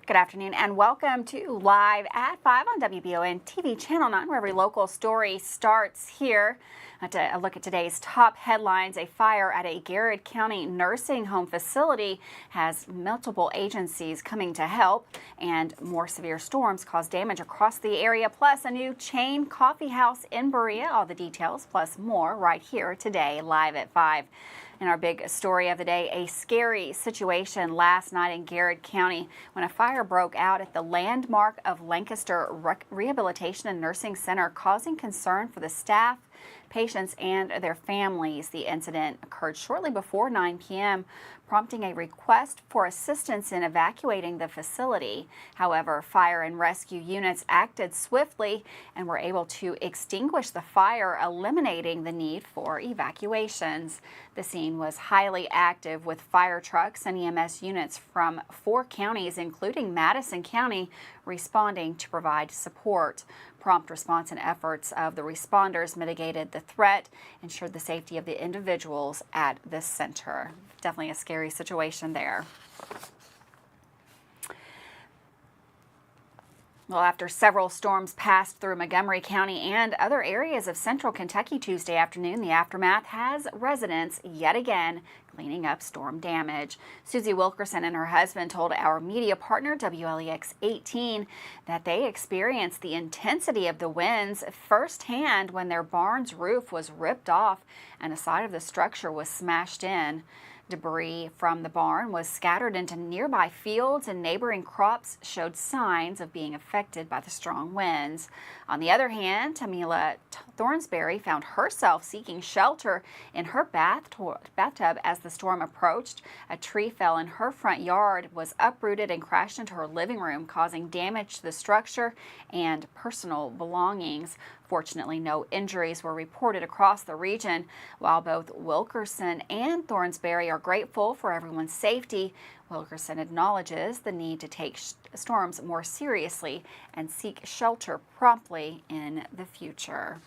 Good afternoon and welcome to Live at 5 on WBON TV Channel 9, where every local story starts here. A look at today's top headlines. A fire at a Garrard County nursing home facility has multiple agencies coming to help, and more severe storms caused damage across the area, plus a new chain coffee house in Berea. All the details plus more right here today, Live at 5. In our big story of the day, a scary situation last night in Garrard County when a fire broke out at the landmark of Lancaster Rehabilitation and Nursing Center, causing concern for the staff, patients, and their families. The incident occurred shortly before 9 p.m., prompting a request for assistance in evacuating the facility. However, fire and rescue units acted swiftly and were able to extinguish the fire, eliminating the need for evacuations. The scene was highly active, with fire trucks and EMS units from 4 counties, including Madison County, responding to provide support. Prompt response and efforts of the responders mitigated the threat, ensured the safety of the individuals at the center. Definitely a scary situation there. Well, after several storms passed through Montgomery County and other areas of central Kentucky Tuesday afternoon, the aftermath has residents yet again cleaning up storm damage. Susie Wilkerson and her husband told our media partner WLEX 18 that they experienced the intensity of the winds firsthand when their barn's roof was ripped off and a side of the structure was smashed in. Debris from the barn was scattered into nearby fields, and neighboring crops showed signs of being affected by the strong winds. On the other hand, Tamila Thornsberry found herself seeking shelter in her bathtub as the storm approached. A tree fell in her front yard, was uprooted, and crashed into her living room, causing damage to the structure and personal belongings. Fortunately, no injuries were reported across the region. While both Wilkerson and Thornsberry are grateful for everyone's safety, Wilkerson acknowledges the need to take storms more seriously and seek shelter promptly in the future.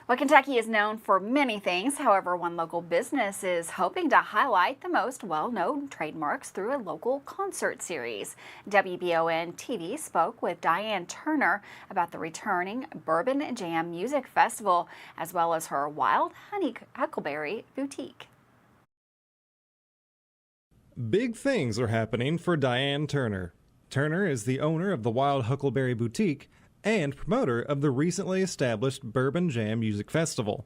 Well, Kentucky is known for many things. However, one local business is hoping to highlight the most well-known trademarks through a local concert series. WBON TV spoke with Diane Turner about the returning Bourbon Jam Music Festival, as well as her Wild Huckleberry Boutique. Big things are happening for Diane Turner. Turner is the owner of the Wild Huckleberry Boutique and promoter of the recently established Bourbon Jam Music Festival.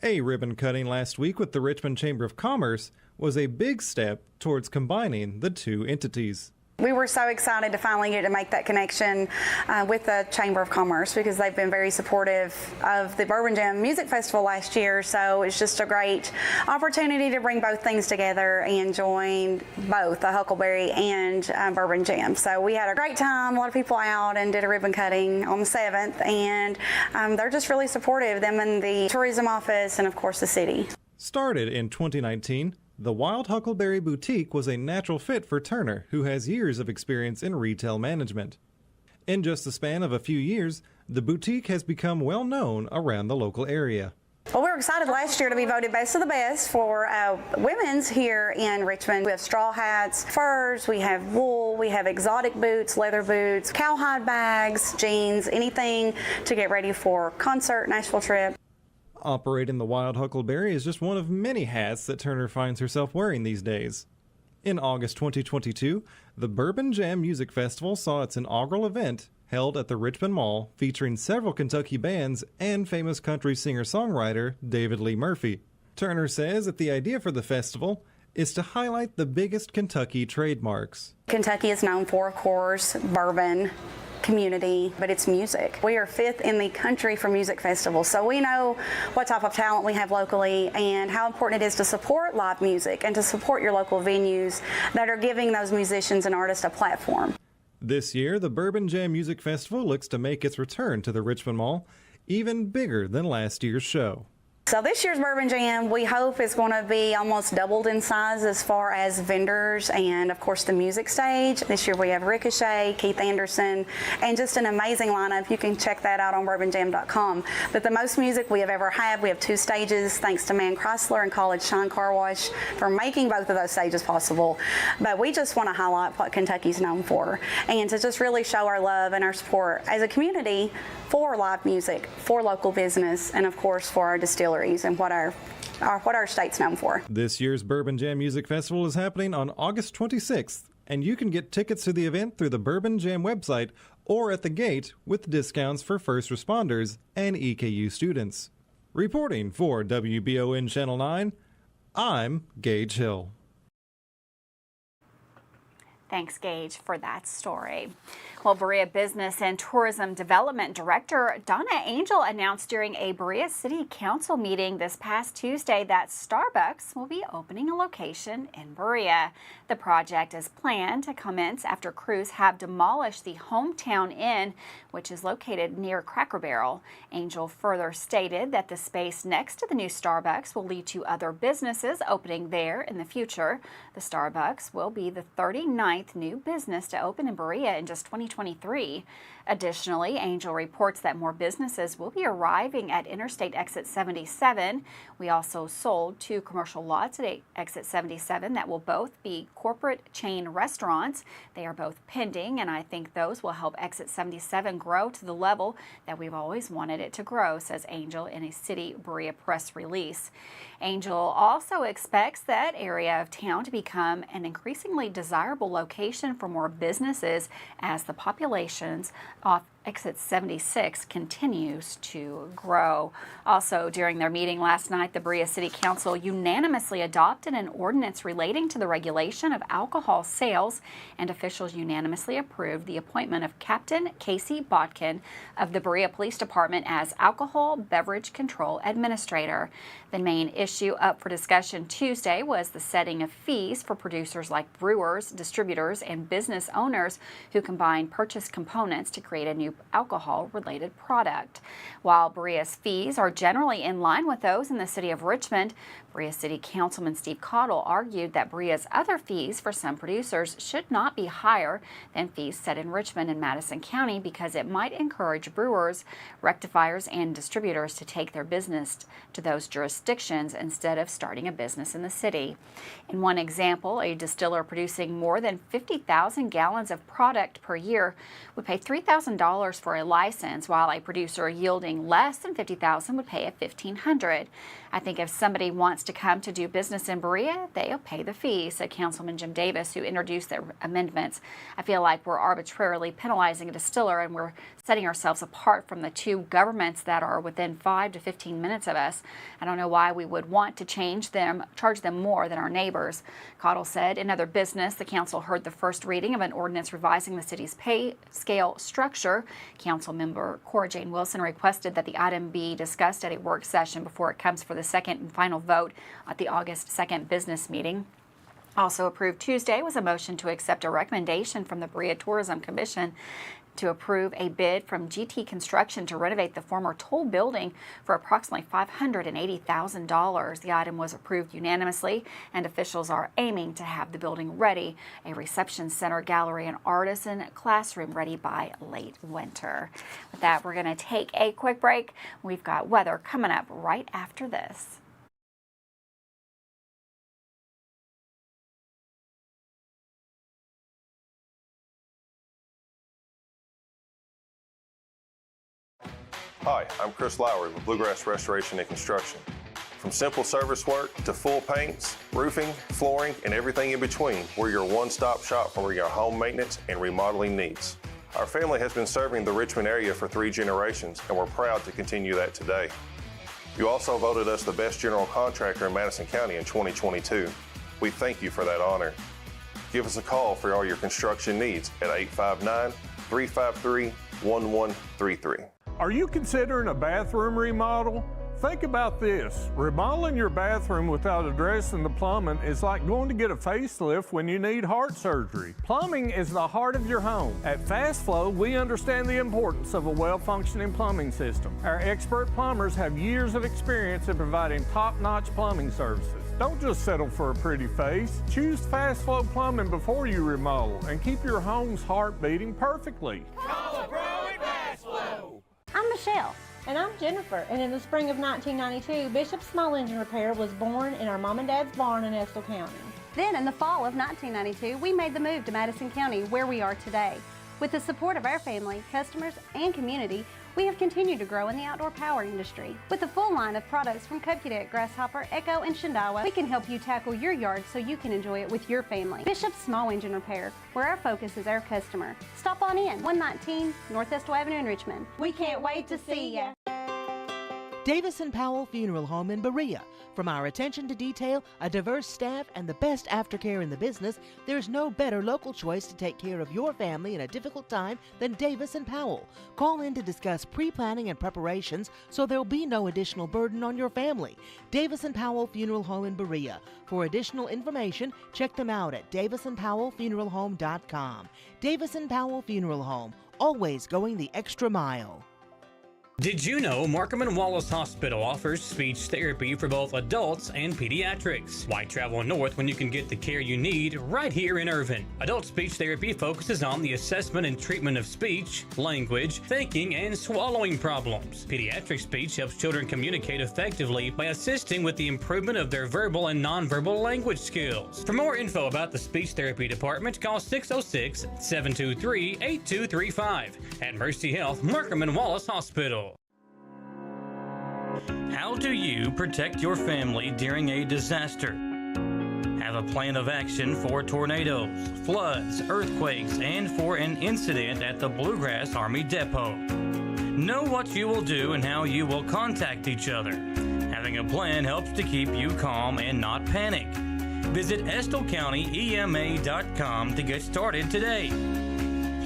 A ribbon cutting last week with the Richmond Chamber of Commerce was a big step towards combining the two entities. We were so excited to finally get to make that connection with the Chamber of Commerce, because they've been very supportive of the Bourbon Jam Music Festival last year. So it's just a great opportunity to bring both things together and join both the Huckleberry and Bourbon Jam. So we had a great time, a lot of people out, and did a ribbon cutting on the 7th. And they're just really supportive, them and the tourism office and, of course, the city. Started in 2019, the Wild Huckleberry Boutique was a natural fit for Turner, who has years of experience in retail management. In just the span of a few years, the boutique has become well known around the local area. Well, we were excited last year to be voted best of the best for women's here in Richmond. We have straw hats, furs, we have wool, we have exotic boots, leather boots, cowhide bags, jeans, anything to get ready for concert, Nashville trip. Operating the Wild Huckleberry is just one of many hats that Turner finds herself wearing these days. In August 2022, the Bourbon Jam Music Festival saw its inaugural event held at the Richmond Mall, featuring several Kentucky bands and famous country singer-songwriter David Lee Murphy. Turner says that the idea for the festival is to highlight the biggest Kentucky trademarks. Kentucky is known for, of course, bourbon community, but it's music. We are 5th in the country for music festivals, so we know what type of talent we have locally and how important it is to support live music and to support your local venues that are giving those musicians and artists a platform. This year, the Bourbon Jam Music Festival looks to make its return to the Richmond Mall even bigger than last year's show. So this year's Bourbon Jam, we hope is going to be almost doubled in size as far as vendors and, of course, the music stage. This year we have Ricochet, Keith Anderson, and just an amazing lineup. You can check that out on bourbonjam.com. But the most music we have ever had, we have 2 stages, thanks to Man Chrysler and College Shine Car Wash for making both of those stages possible. But we just want to highlight what Kentucky's known for and to just really show our love and our support as a community for live music, for local business, and of course for our distilleries and what our state's known for. This year's Bourbon Jam Music Festival is happening on August 26th, and you can get tickets to the event through the Bourbon Jam website or at the gate with discounts for first responders and EKU students. Reporting for WBON Channel 9, I'm Gage Hill. Thanks, Gage, for that story. Well, Berea Business and Tourism Development Director Donna Angel announced during a Berea City Council meeting this past Tuesday that Starbucks will be opening a location in Berea. The project is planned to commence after crews have demolished the Hometown Inn, which is located near Cracker Barrel. Angel further stated that the space next to the new Starbucks will lead to other businesses opening there in the future. The Starbucks will be the 39th new business to open in Berea in just 2023. Additionally, Angel reports that more businesses will be arriving at Interstate Exit 77. We also sold 2 commercial lots at Exit 77 that will both be corporate chain restaurants. They are both pending, and I think those will help Exit 77 grow to the level that we've always wanted it to grow, says Angel in a City Berea press release. Angel also expects that area of town to become an increasingly desirable location for more businesses as the populations off Exit 76 continues to grow. Also, during their meeting last night, the Berea City Council unanimously adopted an ordinance relating to the regulation of alcohol sales, and officials unanimously approved the appointment of Captain Casey Botkin of the Berea Police Department as Alcohol Beverage Control Administrator. The main issue up for discussion Tuesday was the setting of fees for producers like brewers, distributors, and business owners who combine purchased components to create a new alcohol-related product. While Berea's fees are generally in line with those in the city of Richmond, Berea City Councilman Steve Cottle argued that Berea's other fees for some producers should not be higher than fees set in Richmond and Madison County because it might encourage brewers, rectifiers, and distributors to take their business to those jurisdictions instead of starting a business in the city. In one example, a distiller producing more than 50,000 gallons of product per year would pay $3,000 for a license, while a producer yielding less than 50,000 would pay $1,500. I think if somebody wants to come to do business in Berea, they'll pay the fee, said Councilman Jim Davis, who introduced the amendments. I feel like we're arbitrarily penalizing a distiller and we're setting ourselves apart from the 2 governments that are within 5 to 15 minutes of us. I don't know why we would want to charge them more than our neighbors. Cottle said in other business, the council heard the first reading of an ordinance revising the city's pay scale structure. Council member Cora Jane Wilson requested that the item be discussed at a work session before it comes for the second and final vote at the August 2nd business meeting. Also approved Tuesday was a motion to accept a recommendation from the Berea Tourism Commission to approve a bid from GT Construction to renovate the former toll building for approximately $580,000. The item was approved unanimously, and officials are aiming to have the building ready, a reception center, gallery, and artisan classroom ready by late winter. With that, we're going to take a quick break. We've got weather coming up right after this. Hi, I'm Chris Lowry with Bluegrass Restoration and Construction. From simple service work to full paints, roofing, flooring, and everything in between, we're your one-stop shop for your home maintenance and remodeling needs. Our family has been serving the Richmond area for 3 generations, and we're proud to continue that today. You also voted us the best general contractor in Madison County in 2022. We thank you for that honor. Give us a call for all your construction needs at 859-353-1133. Are you considering a bathroom remodel? Think about this. Remodeling your bathroom without addressing the plumbing is like going to get a facelift when you need heart surgery. Plumbing is the heart of your home. At Fast Flow, we understand the importance of a well-functioning plumbing system. Our expert plumbers have years of experience in providing top-notch plumbing services. Don't just settle for a pretty face. Choose Fast Flow Plumbing before you remodel and keep your home's heart beating perfectly. Call a pro at Fast Flow. I'm Michelle. And I'm Jennifer, and in the spring of 1992, Bishop's Small Engine Repair was born in our mom and dad's barn in Estill County. Then in the fall of 1992, we made the move to Madison County, where we are today. With the support of our family, customers, and community, we have continued to grow in the outdoor power industry. With a full line of products from Kokudet, Grasshopper, Echo, and Shindawa, we can help you tackle your yard so you can enjoy it with your family. Bishop's Small Engine Repair, where our focus is our customer. Stop on in, 119 North Estill Avenue in Richmond. We can't wait to see ya. Davis & Powell Funeral Home in Berea. From our attention to detail, a diverse staff, and the best aftercare in the business, there's no better local choice to take care of your family in a difficult time than Davis & Powell. Call in to discuss pre-planning and preparations so there'll be no additional burden on your family. Davis & Powell Funeral Home in Berea. For additional information, check them out at davisandpowellfuneralhome.com. Davis & Powell Funeral Home, always going the extra mile. Did you know Markham & Wallace Hospital offers speech therapy for both adults and pediatrics? Why travel north when you can get the care you need right here in Irvine? Adult speech therapy focuses on the assessment and treatment of speech, language, thinking, and swallowing problems. Pediatric speech helps children communicate effectively by assisting with the improvement of their verbal and nonverbal language skills. For more info about the speech therapy department, call 606-723-8235 at Mercy Health Markham & Wallace Hospital. How do you protect your family during a disaster? Have a plan of action for tornadoes, floods, earthquakes, and for an incident at the Bluegrass Army Depot. Know what you will do and how you will contact each other. Having a plan helps to keep you calm and not panic. Visit EstillCountyEMA.com to get started today.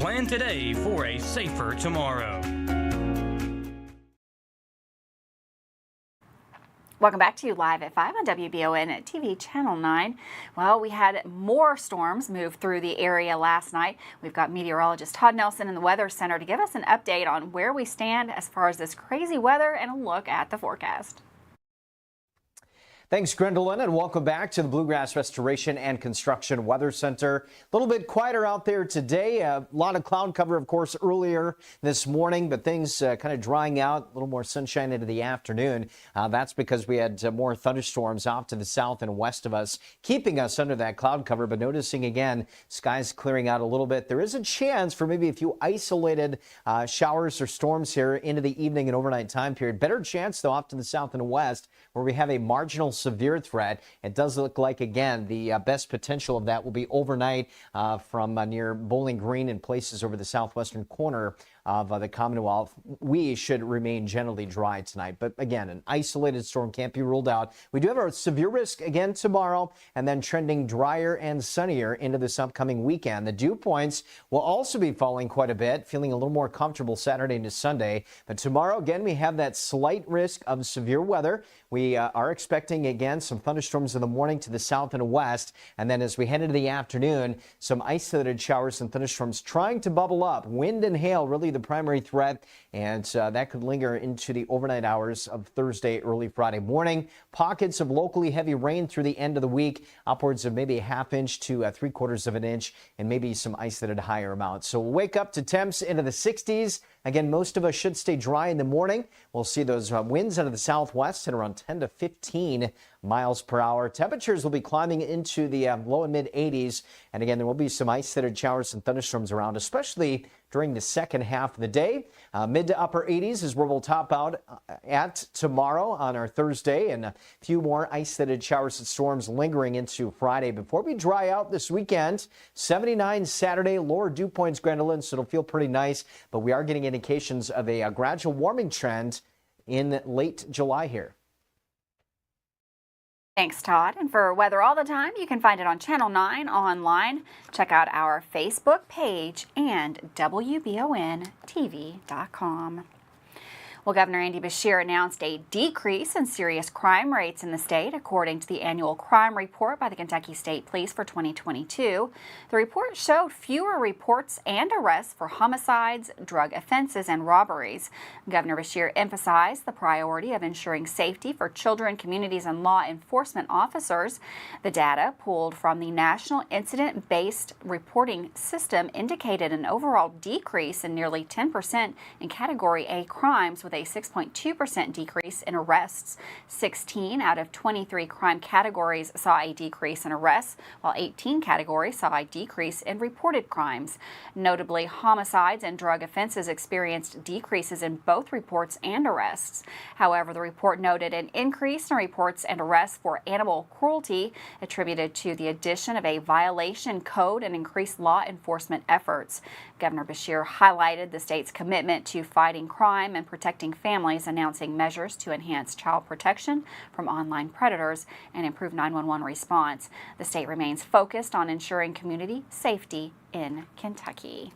Plan today for a safer tomorrow. Welcome back to you live at 5 on WBON TV Channel 9. Well, we had more storms move through the area last night. We've got meteorologist Todd Nelson in the Weather Center to give us an update on where we stand as far as this crazy weather and a look at the forecast. Thanks, Gwendolyn, and welcome back to the Bluegrass Restoration and Construction Weather Center. A little bit quieter out there today. A lot of cloud cover, of course, earlier this morning, but things kind of drying out. A little more sunshine into the afternoon. That's because we had more thunderstorms off to the south and west of us, keeping us under that cloud cover. But noticing again, skies clearing out a little bit. There is a chance for maybe a few isolated showers or storms here into the evening and overnight time period. Better chance, though, off to the south and west, where we have a marginal severe threat. It does look like, again, the best potential of that will be overnight from near Bowling Green and places over the southwestern corner of the Commonwealth. We should remain generally dry tonight. But again, an isolated storm can't be ruled out. We do have a severe risk again tomorrow, and then trending drier and sunnier into this upcoming weekend. The dew points will also be falling quite a bit, feeling a little more comfortable Saturday into Sunday. But tomorrow, again, we have that slight risk of severe weather. We are expecting, again, some thunderstorms in the morning to the south and west. And then as we head into the afternoon, some isolated showers and thunderstorms trying to bubble up. Wind and hail really the primary threat, and that could linger into the overnight hours of Thursday, early Friday morning. Pockets of locally heavy rain through the end of the week, upwards of maybe a half inch to 3/4 of an inch, and maybe some isolated higher amounts. So we'll wake up to temps into the 60s. Again, most of us should stay dry in the morning. We'll see those winds out of the southwest at around 10 to 15 miles per hour. Temperatures will be climbing into the low and mid 80s. And again, there will be some isolated showers and thunderstorms around, especially during the second half of the day. Mid to upper 80s is where we'll top out at tomorrow on our Thursday, and a few more isolated showers and storms lingering into Friday before we dry out this weekend. 79 Saturday, lower dew points, Gwendolyn, so it'll feel pretty nice, but we are getting indications of a gradual warming trend in late July here. Thanks, Todd. And for weather all the time, you can find it on Channel 9 online. Check out our Facebook page and WBONTV.com. Well, Governor Andy Beshear announced a decrease in serious crime rates in the state, according to the annual crime report by the Kentucky State Police for 2022. The report showed fewer reports and arrests for homicides, drug offenses, and robberies. Governor Beshear emphasized the priority of ensuring safety for children, communities, and law enforcement officers. The data pulled from the National Incident-Based Reporting System indicated an overall decrease in nearly 10% in Category A crimes, with a 6.2% decrease in arrests. 16 out of 23 crime categories saw a decrease in arrests, while 18 categories saw a decrease in reported crimes. Notably, homicides and drug offenses experienced decreases in both reports and arrests. However, the report noted an increase in reports and arrests for animal cruelty, attributed to the addition of a violation code and increased law enforcement efforts. Governor Beshear highlighted the state's commitment to fighting crime and protecting families, announcing measures to enhance child protection from online predators and improve 911 response. The state remains focused on ensuring community safety in Kentucky.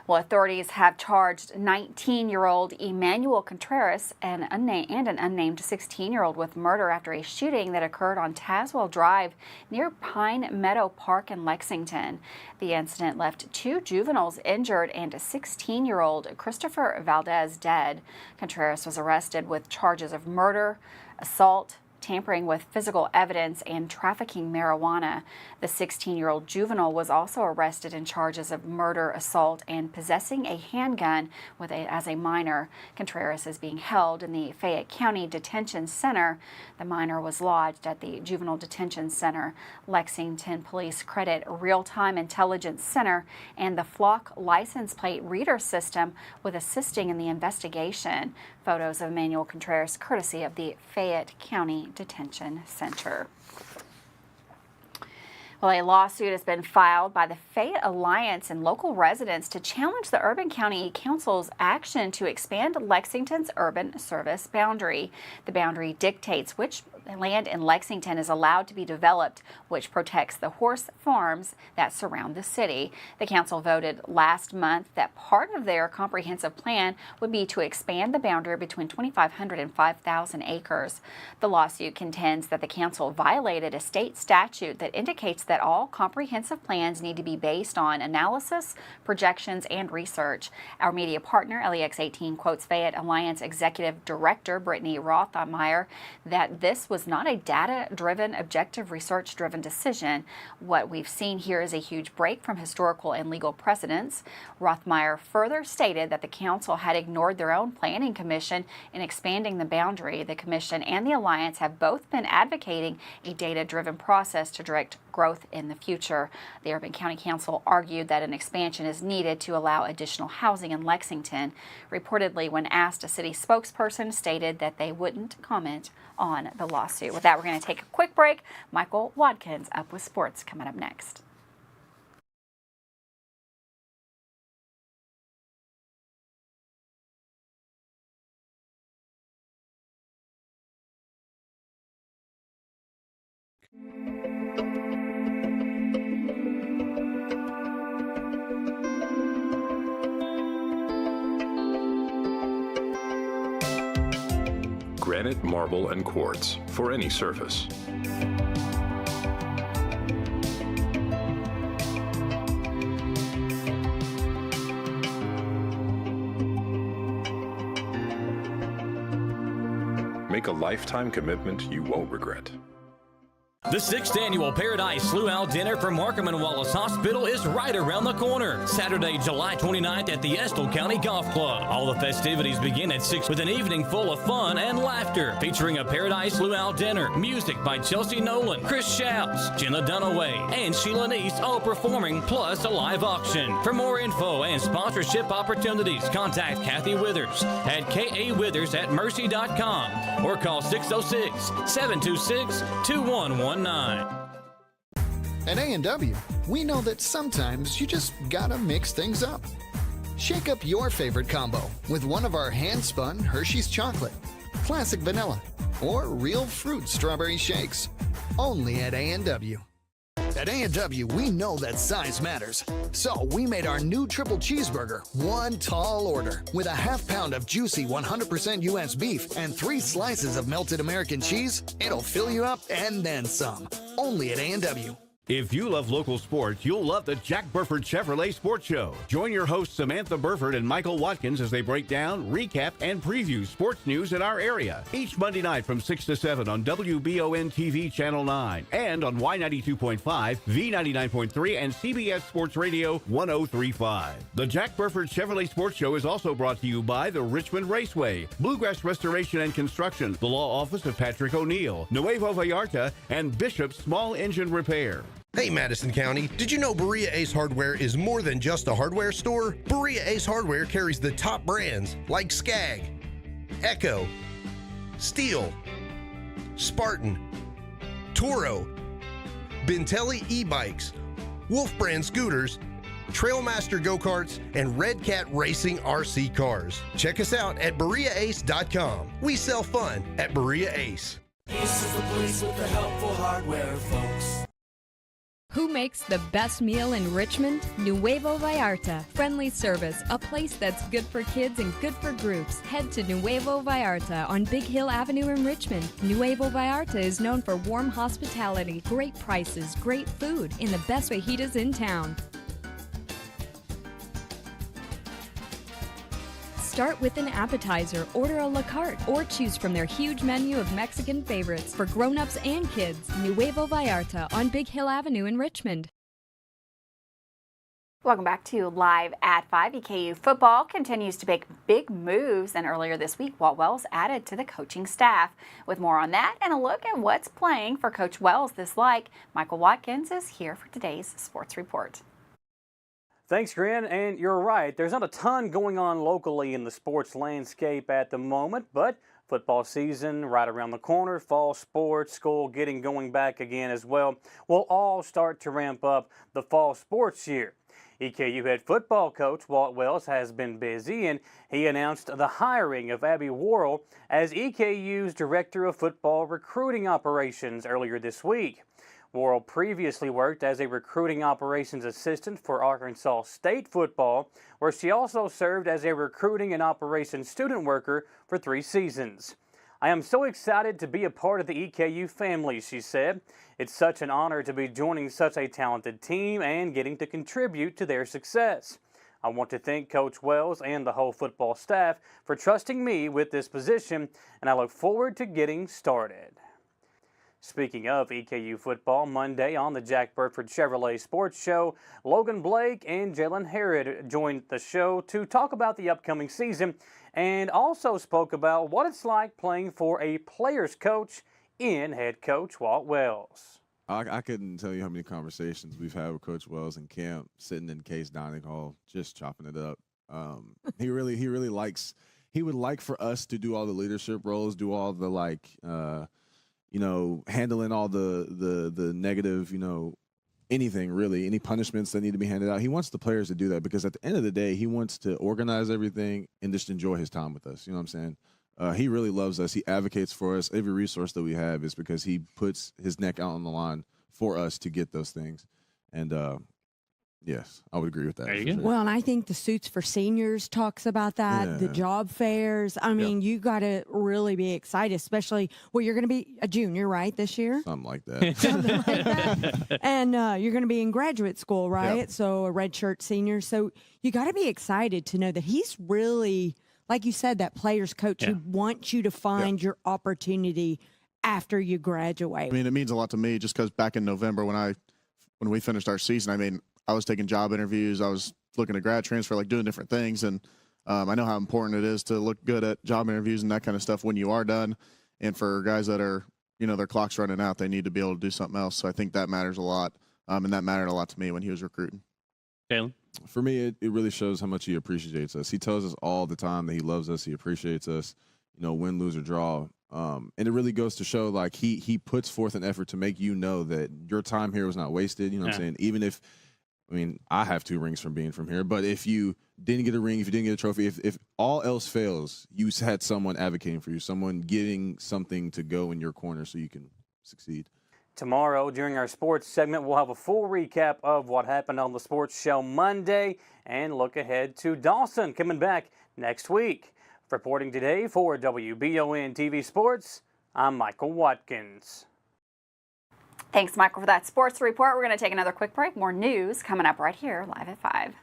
Well, authorities have charged 19-year-old Emmanuel Contreras and an unnamed 16-year-old with murder after a shooting that occurred on Tazewell Drive near Pine Meadow Park in Lexington. The incident left 2 juveniles injured and a 16-year-old Christopher Valdez dead. Contreras was arrested with charges of murder, assault, tampering with physical evidence, and trafficking marijuana. The 16-year-old juvenile was also arrested in charges of murder, assault, and possessing a handgun as a minor. Contreras is being held in the Fayette County Detention Center. The minor was lodged at the Juvenile Detention Center. Lexington police credit Real-Time Intelligence Center and the Flock license plate reader system with assisting in the investigation. Photos of Emmanuel Contreras courtesy of the Fayette County Detention Center. Well, a lawsuit has been filed by the Fayette Alliance and local residents to challenge the Urban County Council's action to expand Lexington's urban service boundary. The boundary dictates which land in Lexington is allowed to be developed, which protects the horse farms that surround the city. The council voted last month that part of their comprehensive plan would be to expand the boundary between 2,500 and 5,000 acres. The lawsuit contends that the council violated a state statute that indicates that all comprehensive plans need to be based on analysis, projections, and research. Our media partner, LEX18, quotes Fayette Alliance Executive Director Brittany Rothmeyer that this was not a data-driven, objective, research-driven decision. What we've seen here is a huge break from historical and legal precedents. Rothmeyer further stated that the council had ignored their own planning commission in expanding the boundary. The commission and the alliance have both been advocating a data-driven process to direct growth in the future. The Urban County Council argued that an expansion is needed to allow additional housing in Lexington. Reportedly, when asked, a city spokesperson stated that they wouldn't comment on the lawsuit. With that, we're going to take a quick break. Michael Watkins up with sports coming up next. Granite, marble, and quartz for any surface. Make a lifetime commitment you won't regret. The 6th annual Paradise Luau Dinner for Markham and Wallace Hospital is right around the corner. Saturday, July 29th at the Estill County Golf Club. All the festivities begin at 6 with an evening full of fun and laughter, featuring a Paradise Luau Dinner, music by Chelsea Nolan, Chris Shouts, Jenna Dunaway, and Sheila Neese all performing, plus a live auction. For more info and sponsorship opportunities, contact Kathy Withers at kawithers@mercy.com or call 606-726-2119. At A&W, we know that sometimes you just gotta mix things up. Shake up your favorite combo with one of our hand-spun Hershey's chocolate, classic vanilla, or real fruit strawberry shakes. Only at A&W. At A&W, we know that size matters. So we made our new triple cheeseburger one tall order with a half pound of juicy 100% U.S. beef and 3 slices of melted American cheese. It'll fill you up and then some. Only at A&W. If you love local sports, you'll love the Jack Burford Chevrolet Sports Show. Join your hosts Samantha Burford and Michael Watkins as they break down, recap, and preview sports news in our area. Each Monday night from 6 to 7 on WBON TV Channel 9 and on Y92.5, V99.3, and CBS Sports Radio 103.5. The Jack Burford Chevrolet Sports Show is also brought to you by the Richmond Raceway, Bluegrass Restoration and Construction, the Law Office of Patrick O'Neill, Nuevo Vallarta, and Bishop's Small Engine Repair. Hey Madison County, did you know Berea Ace Hardware is more than just a hardware store? Berea Ace Hardware carries the top brands like Skag, Echo, Steel, Spartan, Toro, Bentelli e-bikes, Wolf brand scooters, Trailmaster go-karts, and Red Cat Racing RC cars. Check us out at BereaAce.com. We sell fun at Berea Ace. Ace is the place with the helpful hardware, folks. Who makes the best meal in Richmond? Nuevo Vallarta. Friendly service, a place that's good for kids and good for groups. Head to Nuevo Vallarta on Big Hill Avenue in Richmond. Nuevo Vallarta is known for warm hospitality, great prices, great food, and the best fajitas in town. Start with an appetizer, order a la carte, or choose from their huge menu of Mexican favorites for grown-ups and kids. Nuevo Vallarta on Big Hill Avenue in Richmond. Welcome back to Live at 5. EKU football continues to make big moves, and earlier this week, Walt Wells added to the coaching staff. With more on that and a look at what's playing for Coach Wells this like, Michael Watkins is here for today's sports report. Thanks, Grin, and you're right. There's not a ton going on locally in the sports landscape at the moment, but football season right around the corner, fall sports, school getting going back again as well, will all start to ramp up the fall sports year. EKU head football coach Walt Wells has been busy, and he announced the hiring of Abby Worrell as EKU's Director of Football Recruiting Operations earlier this week. Worrell previously worked as a recruiting operations assistant for Arkansas State football, where she also served as a recruiting and operations student worker for 3 seasons. I am so excited to be a part of the EKU family, she said. It's such an honor to be joining such a talented team and getting to contribute to their success. I want to thank Coach Wells and the whole football staff for trusting me with this position, and I look forward to getting started. Speaking of EKU football, Monday on the Jack Burford Chevrolet Sports Show, Logan Blake and Jalen Harrod joined the show to talk about the upcoming season and also spoke about what it's like playing for a player's coach in head coach Walt Wells. I couldn't tell you how many conversations we've had with Coach Wells in camp, sitting in Case Dining Hall, just chopping it up. He really likes. He would like for us to do all the leadership roles, do all the handling all the negative, anything really, any punishments that need to be handed out. He wants the players to do that because at the end of the day, he wants to organize everything and just enjoy his time with us. You know what I'm saying? He really loves us. He advocates for us. Every resource that we have is because he puts his neck out on the line for us to get those things. And yes, I would agree with that. There you go. Well, and I think the Suits for Seniors talks about that, Yeah. the job fairs. I mean, you got to really be excited, especially, you're going to be a junior, right, this year? Something like that. Something like that. And you're going to be in graduate school, right? Yep. So a red shirt senior. So you got to be excited to know that he's really, like you said, that player's coach who wants you to find your opportunity after you graduate. I mean, it means a lot to me just because back in November when we finished our season, I was taking job interviews. I was looking at grad transfer, doing different things. And I know how important it is to look good at job interviews and that kind of stuff when you are done. And for guys that are, their clock's running out, they need to be able to do something else. So I think that matters a lot. And that mattered a lot to me when he was recruiting. Jalen? For me, it really shows how much he appreciates us. He tells us all the time that he loves us. He appreciates us, win, lose, or draw. And it really goes to show, he puts forth an effort to make you know that your time here was not wasted. You know what I'm saying? Even if, I have 2 rings from being from here, but if you didn't get a ring, if you didn't get a trophy, if all else fails, you had someone advocating for you, someone getting something to go in your corner so you can succeed. Tomorrow, during our sports segment, we'll have a full recap of what happened on the sports show Monday and look ahead to Dawson coming back next week. Reporting today for WBON TV Sports, I'm Michael Watkins. Thanks, Michael, for that sports report. We're going to take another quick break. More news coming up right here, live at 5.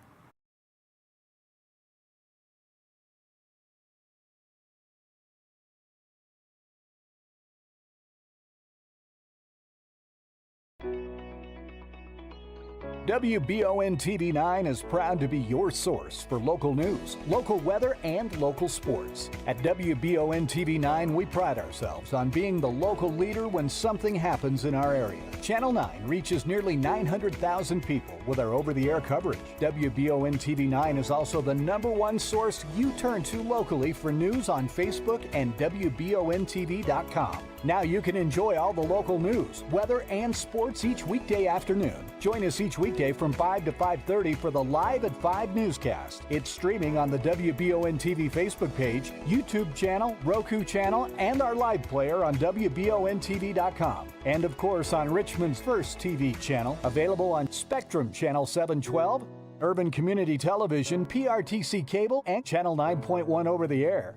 WBON TV 9 is proud to be your source for local news, local weather, and local sports. At WBON TV 9, we pride ourselves on being the local leader when something happens in our area. Channel 9 reaches nearly 900,000 people with our over-the-air coverage. WBON TV 9 is also the #1 source you turn to locally for news on Facebook and WBONTV.com. Now you can enjoy all the local news, weather, and sports each weekday afternoon. Join us each weekday from 5 to 5:30 for the Live at 5 newscast. It's streaming on the WBON TV Facebook page, YouTube channel, Roku channel, and our live player on WBONTV.com. And of course on Richmond's first TV channel, available on Spectrum Channel 712, Urban Community Television, PRTC Cable, and Channel 9.1 over the air.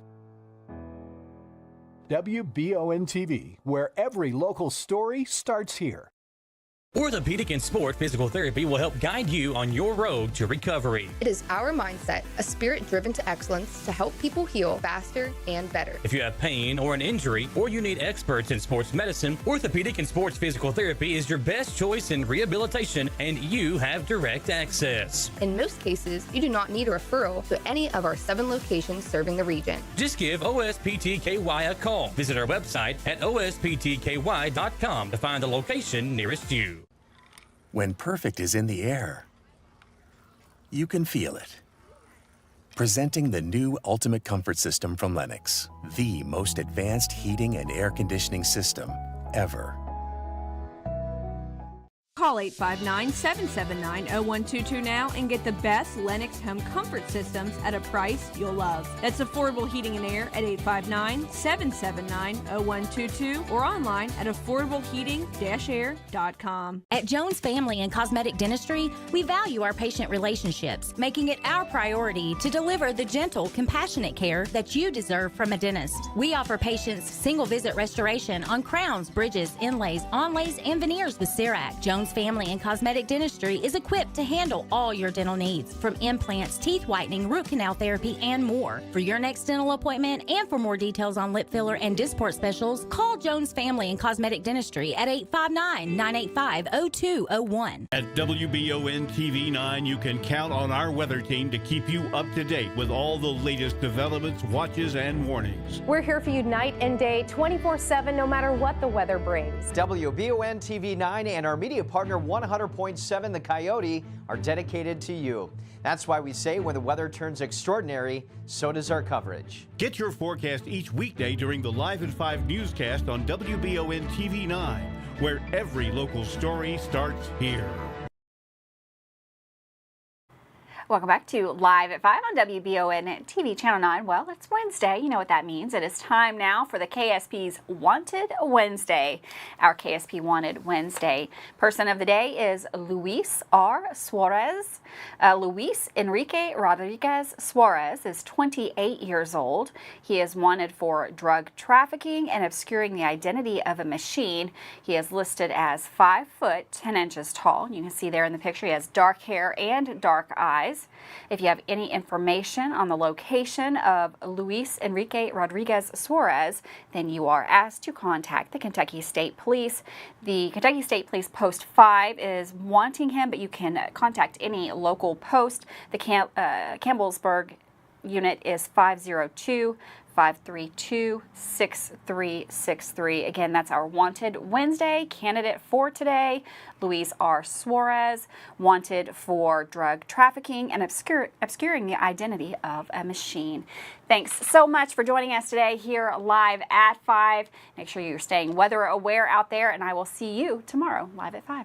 WBON TV, where every local story starts here. Orthopedic and Sport Physical Therapy will help guide you on your road to recovery. It is our mindset, a spirit driven to excellence to help people heal faster and better. If you have pain or an injury, or you need experts in sports medicine, Orthopedic and Sports Physical Therapy is your best choice in rehabilitation, and you have direct access. In most cases, you do not need a referral to any of our 7 locations serving the region. Just give OSPTKY a call. Visit our website at osptky.com to find the location nearest you. When perfect is in the air, you can feel it. Presenting the new Ultimate Comfort System from Lennox, the most advanced heating and air conditioning system ever. Call 859-779-0122 now and get the best Lennox home comfort systems at a price you'll love. That's affordable heating and air at 859-779-0122 or online at affordableheating-air.com. At Jones Family and Cosmetic Dentistry, we value our patient relationships, making it our priority to deliver the gentle, compassionate care that you deserve from a dentist. We offer patients single visit restoration on crowns, bridges, inlays, onlays, and veneers with CERAC. Jones Family and Cosmetic Dentistry is equipped to handle all your dental needs, from implants, teeth whitening, root canal therapy, and more. For your next dental appointment and for more details on lip filler and Dysport specials, call Jones Family and Cosmetic Dentistry at 859-985-0201. At WBON TV 9, you can count on our weather team to keep you up to date with all the latest developments, watches, and warnings. We're here for you night and day, 24/7, no matter what the weather brings. WBON TV 9 and our media partner 100.7 The Coyote are dedicated to you. That's why we say when the weather turns extraordinary, so does our coverage. Get your forecast each weekday during the Live at 5 newscast on WBON TV 9, where every local story starts here. Welcome back to Live at 5 on WBON TV Channel 9. Well, it's Wednesday. You know what that means. It is time now for the KSP's Wanted Wednesday. Our KSP Wanted Wednesday person of the day is Luis R. Suarez. Luis Enrique Rodriguez Suarez is 28 years old. He is wanted for drug trafficking and obscuring the identity of a machine. He is listed as 5 foot 10 inches tall. You can see there in the picture he has dark hair and dark eyes. If you have any information on the location of Luis Enrique Rodriguez Suarez, then you are asked to contact the Kentucky State Police. The Kentucky State Police Post 5 is wanting him, but you can contact any local post. The Campbellsburg unit is 502-532-6363. Again, that's our Wanted Wednesday. Candidate for today, Luis R. Suarez, wanted for drug trafficking and obscuring the identity of a machine. Thanks so much for joining us today here live at 5. Make sure you're staying weather aware out there, and I will see you tomorrow live at 5.